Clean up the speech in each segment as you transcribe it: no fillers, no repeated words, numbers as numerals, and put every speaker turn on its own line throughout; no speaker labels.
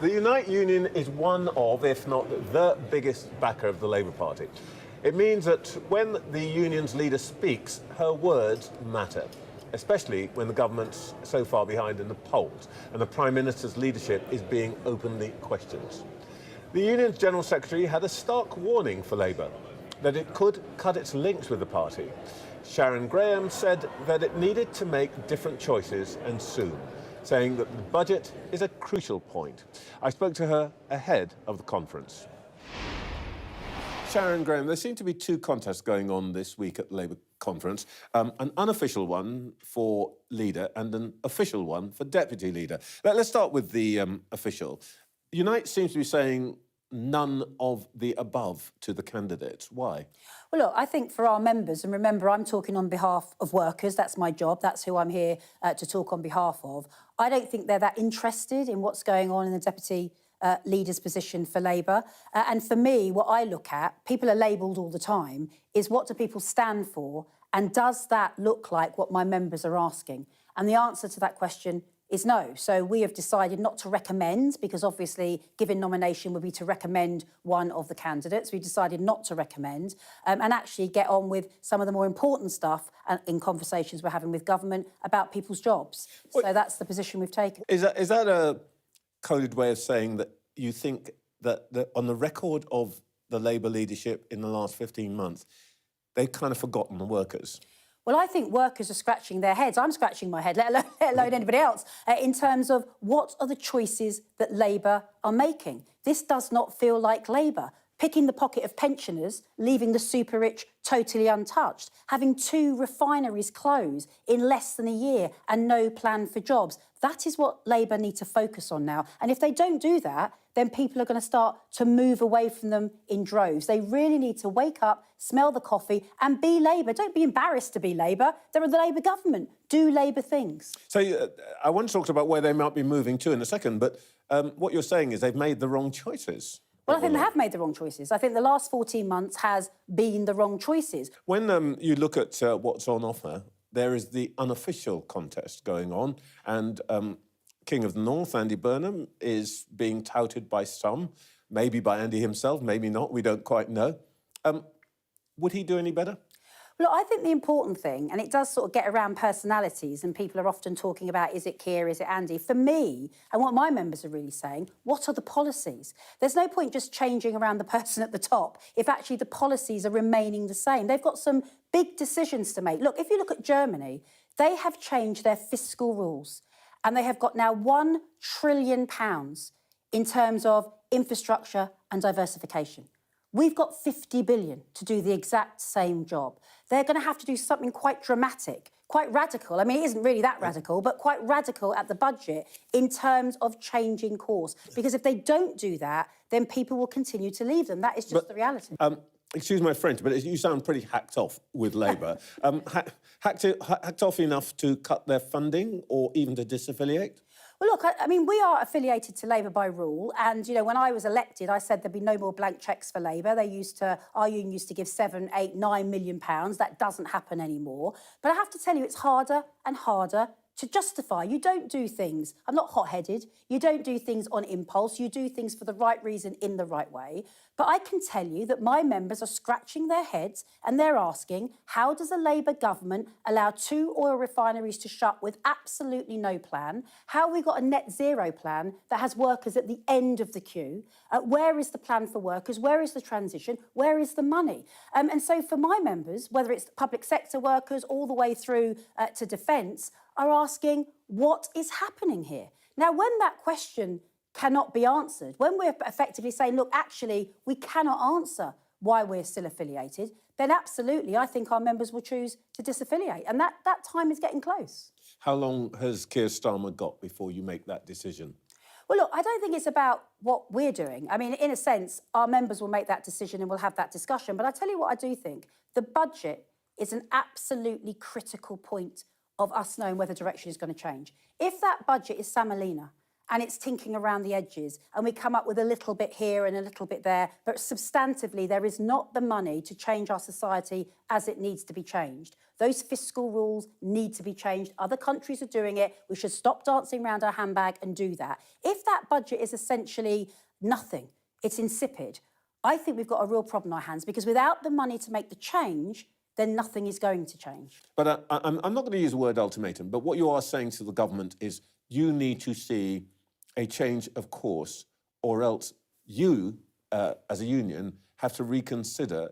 The Unite Union is one of, if not the biggest backer of the Labour Party. It means that when the union's leader speaks, her words matter, especially when the government's so far behind in the polls and the Prime Minister's leadership is being openly questioned. The union's General Secretary had a stark warning for Labour, that it could cut its links with the party. Sharon Graham said that it needed to make different choices and soon, saying that the budget is a crucial point. I spoke to her ahead of the conference. Sharon Graham, there seem to be two contests going on this week at the Labour conference, an unofficial one for leader and an official one for deputy leader. Let's start with the official. Unite seems to be saying none of the above to the candidates. Why?
Well, look, I think for our members, and remember, I'm talking on behalf of workers, that's my job, that's who I'm here to talk on behalf of. I don't think they're that interested in what's going on in the deputy leader's position for Labour. And for me, what I look at, people are labelled all the time, is what do people stand for, and does that look like what my members are asking? And the answer to that question is no. So we have decided not to recommend, because obviously giving nomination would be to recommend one of the candidates. We decided not to recommend and actually get on with some of the more important stuff in conversations we're having with government about people's jobs. So that's the position we've taken.
Is that a coded way of saying that you think that on the record of the Labour leadership in the last 15 months, they've kind of forgotten the workers?
Well, I think workers are scratching their heads. I'm scratching my head, let alone anybody else, in terms of what are the choices that Labour are making. This does not feel like Labour. Picking the pocket of pensioners, leaving the super-rich totally untouched, having 2 refineries close in less than a year and no plan for jobs. That is what Labour need to focus on now. And if they don't do that, then people are going to start to move away from them in droves. They really need to wake up, smell the coffee and be Labour. Don't be embarrassed to be Labour. They're the Labour government. Do Labour things.
So I want to talk about where they might be moving to in a second, but what you're saying is they've made the wrong choices.
Well, I think they have made the wrong choices. I think the last 14 months has been the wrong choices.
When you look at what's on offer, there is the unofficial contest going on, and King of the North, Andy Burnham, is being touted by some, maybe by Andy himself, maybe not, we don't quite know. Would he do any better?
Look, I think the important thing, and it does sort of get around personalities, and people are often talking about, is it Keir, is it Andy? For me, and what my members are really saying, what are the policies? There's no point just changing around the person at the top if actually the policies are remaining the same. They've got some big decisions to make. Look, if you look at Germany, they have changed their fiscal rules, and they have got now £1 trillion in terms of infrastructure and diversification. We've got 50 billion to do the exact same job. They're going to have to do something quite dramatic, quite radical. I mean, it isn't really that radical, but quite radical at the budget in terms of changing course. Because if they don't do that, then people will continue to leave them. That is just the reality.
Excuse my French, but you sound pretty hacked off with Labour. Hacked off enough to cut their funding or even to disaffiliate?
Well, look, I mean, we are affiliated to Labour by rule. And, you know, when I was elected, I said there'd be no more blank cheques for Labour. Our union used to give £7, £8, £9 million. That doesn't happen anymore. But I have to tell you, it's harder and harder to justify. You don't do things, I'm not hot-headed, you don't do things on impulse, you do things for the right reason in the right way. But I can tell you that my members are scratching their heads and they're asking, how does a Labour government allow 2 oil refineries to shut with absolutely no plan? How have we got a net zero plan that has workers at the end of the queue? Where is the plan for workers? Where is the transition? Where is the money? And so for my members, whether it's public sector workers all the way through to defence, are asking, what is happening here? Now, when that question cannot be answered, when we're effectively saying, look, actually, we cannot answer why we're still affiliated, then absolutely, I think our members will choose to disaffiliate. And that time is getting close.
How long has Keir Starmer got before you make that decision?
Well, look, I don't think it's about what we're doing. I mean, in a sense, our members will make that decision and we'll have that discussion. But I tell you what I do think. The budget is an absolutely critical point of us knowing where the direction is going to change. If that budget is semolina and it's tinking around the edges, and we come up with a little bit here and a little bit there, but substantively there is not the money to change our society as it needs to be changed. Those fiscal rules need to be changed. Other countries are doing it. We should stop dancing around our handbag and do that. If that budget is essentially nothing, it's insipid, I think we've got a real problem on our hands, because without the money to make the change, then nothing is going to change.
But I'm not going to use the word ultimatum, but what you are saying to the government is you need to see a change of course, or else you, as a union, have to reconsider,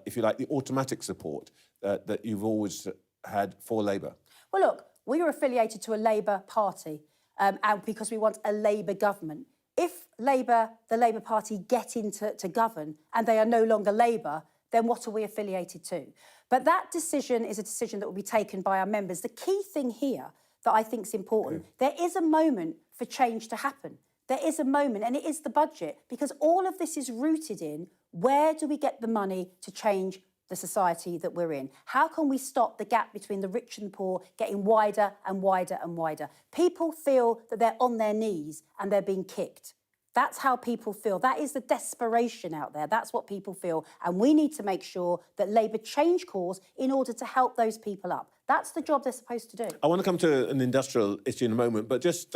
if you like, the automatic support that you've always had for Labour.
Well, look, we are affiliated to a Labour party, and because we want a Labour government. If Labour, the Labour Party, get into to govern and they are no longer Labour, then what are we affiliated to? But that decision is a decision that will be taken by our members. The key thing here that I think is important, there is a moment for change to happen. There is a moment, and it is the budget, because all of this is rooted in where do we get the money to change the society that we're in? How can we stop the gap between the rich and the poor getting wider and wider and wider? People feel that they're on their knees and they're being kicked. That's how people feel. That is the desperation out there. That's what people feel. And we need to make sure that Labour change course in order to help those people up. That's the job they're supposed to do.
I want to come to an industrial issue in a moment, but just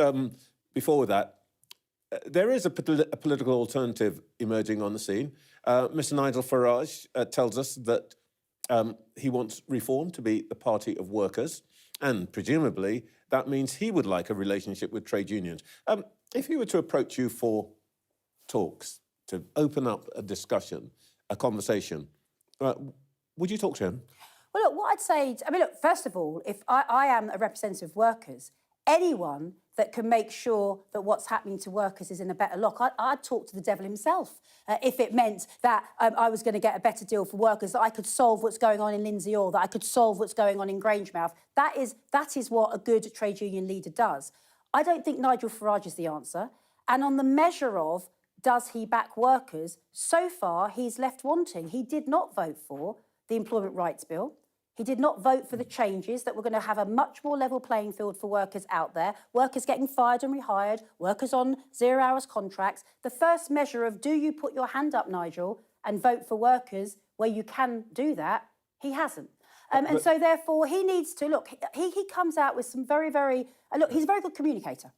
before that, there is a political alternative emerging on the scene. Mr. Nigel Farage tells us that he wants Reform to be the party of workers, and presumably that means he would like a relationship with trade unions. If he were to approach you for talks, to open up a discussion, a conversation, would you talk to him?
Well, look, what I'd say, look, first of all, if I am a representative of workers, anyone that can make sure that what's happening to workers is in a better lock, I'd talk to the devil himself. If it meant that I was going to get a better deal for workers, that I could solve what's going on in Lindsay Oil, that I could solve what's going on in Grangemouth, that is what a good trade union leader does. I don't think Nigel Farage is the answer. And on the measure of, does he back workers, so far he's left wanting. He did not vote for the Employment Rights Bill. He did not vote for the changes that were going to have a much more level playing field for workers out there, workers getting fired and rehired, workers on 0 hours contracts. The first measure of, do you put your hand up, Nigel, and vote for workers where you can do that, he hasn't. And so, therefore, he needs to, look, he comes out with some very, very... look, he's a very good communicator.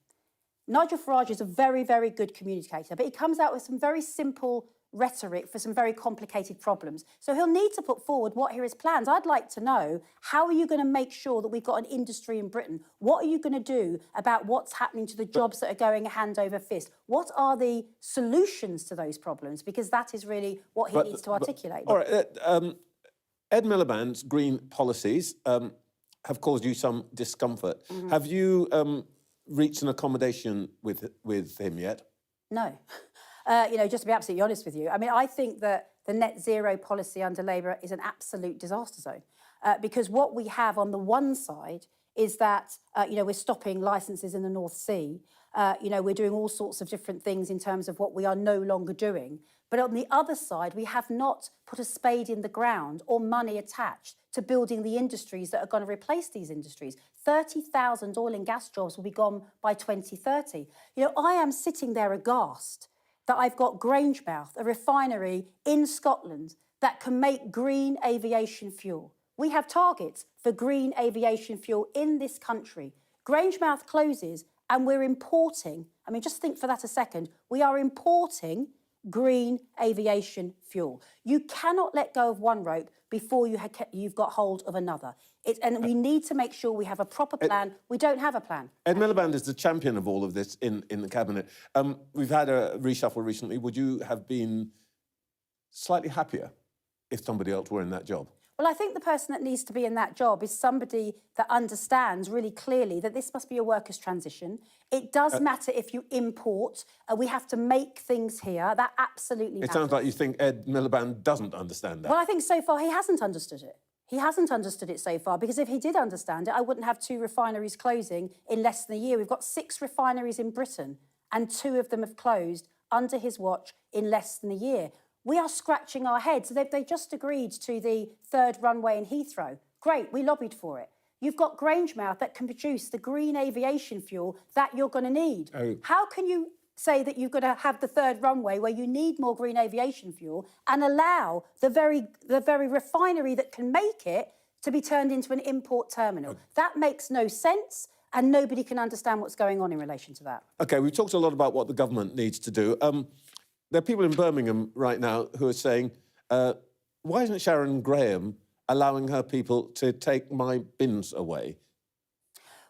Nigel Farage is a very, very good communicator, but he comes out with some very simple rhetoric for some very complicated problems. So he'll need to put forward what are his plans. I'd like to know, how are you going to make sure that we've got an industry in Britain? What are you going to do about what's happening to the jobs that are going hand over fist? What are the solutions to those problems? Because that is really what he needs to articulate.
All right, Ed Miliband's green policies have caused you some discomfort. Mm-hmm. Have you reached an accommodation with him yet?
No. Just to be absolutely honest with you, I think that the net zero policy under Labour is an absolute disaster zone. Because what we have on the one side is that, we're stopping licences in the North Sea. We're doing all sorts of different things in terms of what we are no longer doing. But on the other side, we have not put a spade in the ground or money attached to building the industries that are going to replace these industries. 30,000 oil and gas jobs will be gone by 2030. I am sitting there aghast that I've got Grangemouth, a refinery in Scotland that can make green aviation fuel. We have targets for green aviation fuel in this country. Grangemouth closes and we're importing, just think for that a second, we are importing green aviation fuel. You cannot let go of one rope before you've got hold of another. And we need to make sure we have a proper plan. We don't have a plan.
Ed Miliband is the champion of all of this in the Cabinet. We've had a reshuffle recently. Would you have been slightly happier if somebody else were in that job?
Well, I think the person that needs to be in that job is somebody that understands really clearly that this must be a workers' transition. It does matter if you import. We have to make things here. That absolutely matters.
It sounds like you think Ed Miliband doesn't understand that.
Well, I think so far he hasn't understood it. He hasn't understood it so far, because if he did understand it, I wouldn't have 2 refineries closing in less than a year. We've got 6 refineries in Britain, and 2 of them have closed under his watch in less than a year. We are scratching our heads. They just agreed to the 3rd runway in Heathrow. Great, we lobbied for it. You've got Grangemouth that can produce the green aviation fuel that you're going to need.
Oh.
How can you say that you've got to have the third runway where you need more green aviation fuel and allow the very refinery that can make it to be turned into an import terminal? That makes no sense, and nobody can understand what's going on in relation to that.
OK, we've talked a lot about what the government needs to do. There are people in Birmingham right now who are saying, why isn't Sharon Graham allowing her people to take my bins away?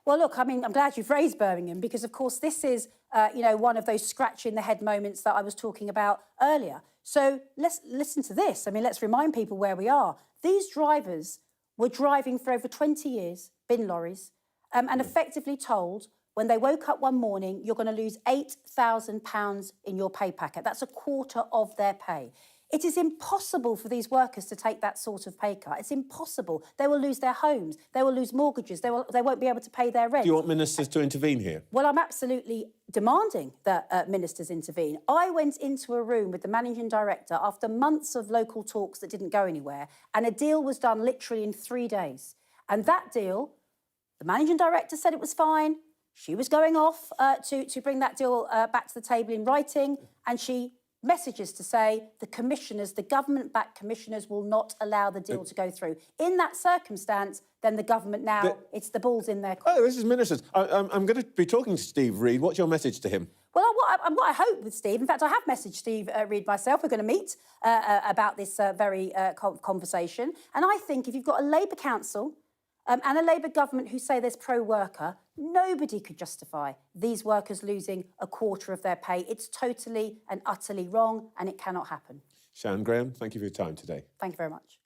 Well, look, I mean, I'm glad you've raised Birmingham because, of course, this is, one of those scratch-in-the-head moments that I was talking about earlier. So let's listen to this. I mean, let's remind people where we are. These drivers were driving for over 20 years, bin lorries, and effectively told when they woke up one morning, you're going to lose £8,000 in your pay packet. That's a quarter of their pay. It is impossible for these workers to take that sort of pay cut. It's impossible. They will lose their homes. They will lose mortgages. They won't be able to pay their rent.
Do you want ministers to intervene here?
Well, I'm absolutely demanding that ministers intervene. I went into a room with the managing director after months of local talks that didn't go anywhere, and a deal was done literally in 3 days. And that deal, the managing director said it was fine. She was going off to bring that deal back to the table in writing, and she messages to say the commissioners, the government-backed commissioners, will not allow the deal to go through. In that circumstance, then the government now, it's the ball's in their court.
Oh, this is ministers. I'm going to be talking to Steve Reed. What's your message to him?
Well, what I hope with Steve, in fact, I have messaged Steve Reed myself. We're going to meet about this very conversation. And I think if you've got a Labour council and a Labour government who say there's pro-worker, nobody could justify these workers losing a quarter of their pay. It's totally and utterly wrong, and it cannot happen.
Sharon Graham, thank you for your time today.
Thank you very much.